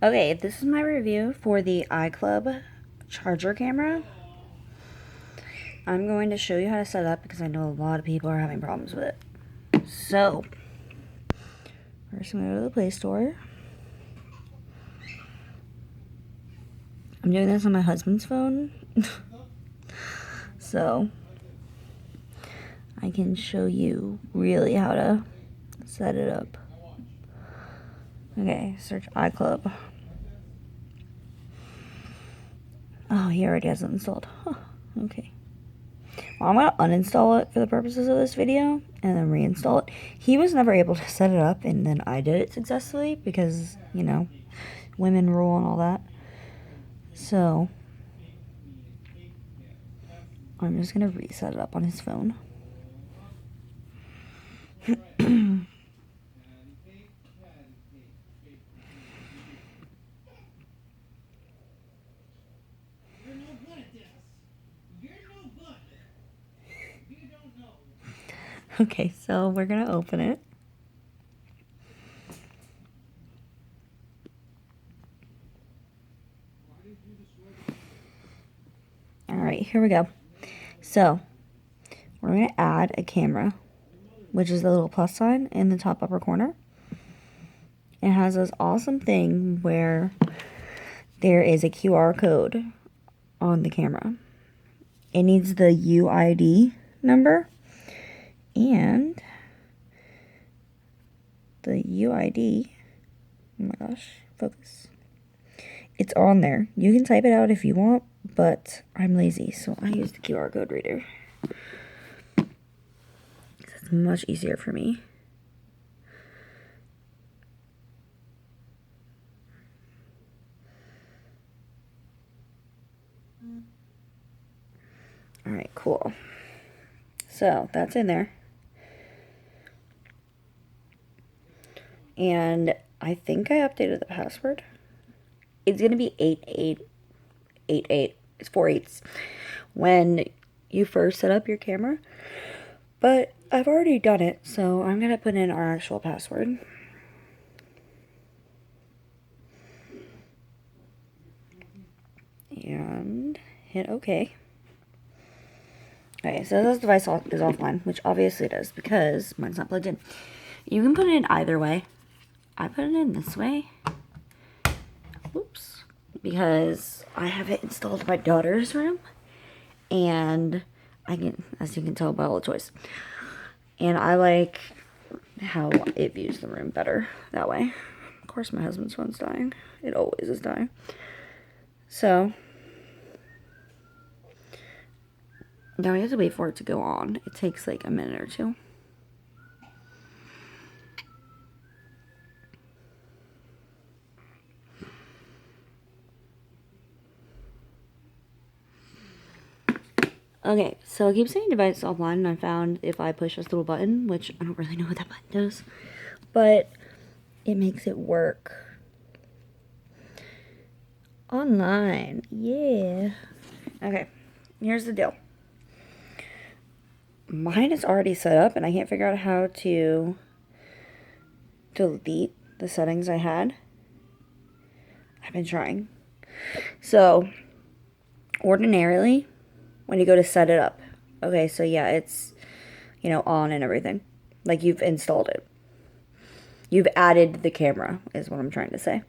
Okay, this is my review for the Eyeclub charger camera. I'm going to show you how to set it up because I know a lot of people are having problems with it. So, first I'm going to go to the Play Store. I'm doing this on my husband's phone. So, I can show you really how to set it up. Okay, search Eyeclub. Oh, he already has it installed. Huh, okay. Well, I'm going to uninstall it for the purposes of this video and then reinstall it. He was never able to set it up, and then I did it successfully because, you know, women rule and all that. So, I'm just going to reset it up on his phone. Okay, so we're going to open it. Alright, here we go. So, we're going to add a camera, which is the little plus sign in the top upper corner. It has this awesome thing where there is a QR code on the camera. It needs the UID number, and the UID, oh my gosh, focus. It's on there. You can type it out if you want, but I'm lazy, so I use the QR code reader. It's much easier for me. Alright, cool. So, that's in there. And I think I updated the password. It's going to be 8888. It's 4 8s when you first set up your camera. But I've already done it, so I'm going to put in our actual password. And hit OK. Okay, so this device is offline, which obviously it is because mine's not plugged in. You can put it in either way. I put it in this way. Whoops. Because I have it installed in my daughter's room. And I can, as you can tell by all the toys. And I like how it views the room better that way. Of course, my husband's phone's dying. It always is dying. So, now we have to wait for it to go on. It takes like a minute or two. Okay, so it keeps saying device offline, and I found if I push this little button, which I don't really know what that button does, but it makes it work. Online, yeah. Okay, here's the deal. Mine is already set up, and I can't figure out how to delete the settings I had. I've been trying. So, ordinarily, when you go to set it up, okay, so yeah, it's, you know, on and everything. Like, you've installed it. You've added the camera, is what I'm trying to say.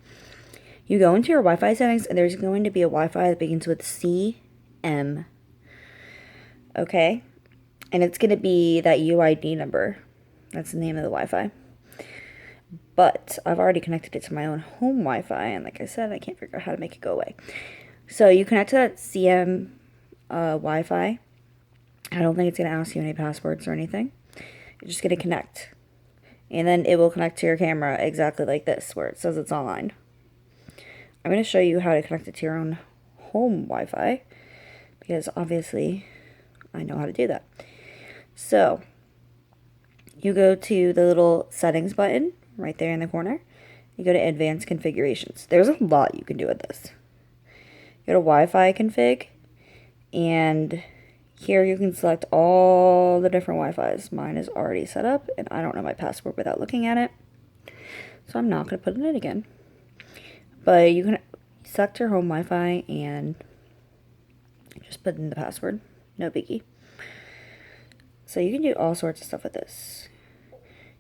You go into your Wi-Fi settings, and there's going to be a Wi-Fi that begins with CM. Okay? And it's going to be that UID number. That's the name of the Wi-Fi. But I've already connected it to my own home Wi-Fi, and like I said, I can't figure out how to make it go away. So you connect to that CM Wi-Fi. I don't think it's going to ask you any passwords or anything. You're just going to connect. And then it will connect to your camera exactly like this, where it says it's online. I'm going to show you how to connect it to your own home Wi-Fi, because obviously I know how to do that. So, you go to the little settings button right there in the corner. You go to advanced configurations. There's a lot you can do with this. You go to Wi-Fi config, and here you can select all the different Wi-Fis. Mine is already set up, and I don't know my password without looking at it, so I'm not going to put it in again. But you can select your home Wi-Fi and just put in the password. No biggie. So you can do all sorts of stuff with this.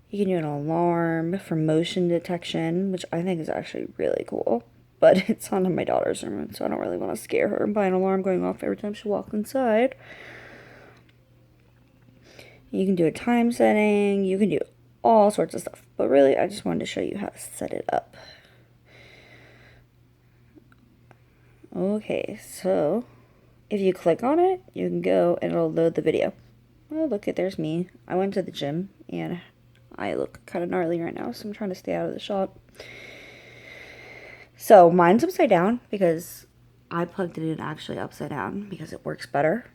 You can do an alarm for motion detection, which I think is actually really cool. But it's on in my daughter's room, so I don't really want to scare her by an alarm going off every time she walks inside. You can do a time setting. You can do all sorts of stuff. But really, I just wanted to show you how to set it up. Okay, so if you click on it, you can go and it'll load the video. Oh, look, there's me. I went to the gym and I look kind of gnarly right now, so I'm trying to stay out of the shot. So mine's upside down because I plugged it in actually upside down because it works better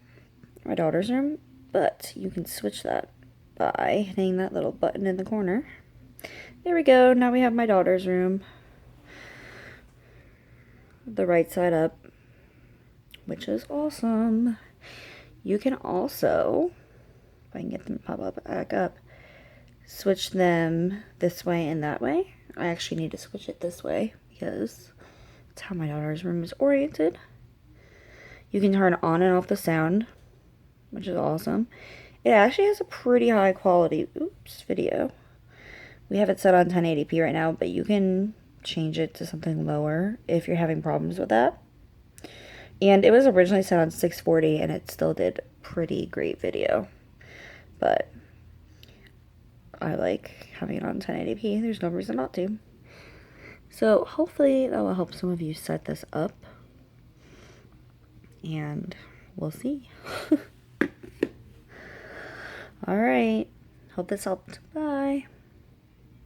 in my daughter's room. But you can switch that by hitting that little button in the corner. There we go. Now we have my daughter's room. The right side up, which is awesome. You can also, if I can get them to pop up back up, switch them this way and that way. I actually need to switch it this way because that's how my daughter's room is oriented. You can turn on and off the sound, which is awesome. It actually has a pretty high quality, video. We have it set on 1080p right now, but you can change it to something lower if you're having problems with that. And it was originally set on 640 and it still did pretty great video. But I like having it on 1080p. There's no reason not to. So hopefully that will help some of you set this up. And we'll see. Alright. Hope this helped. Bye.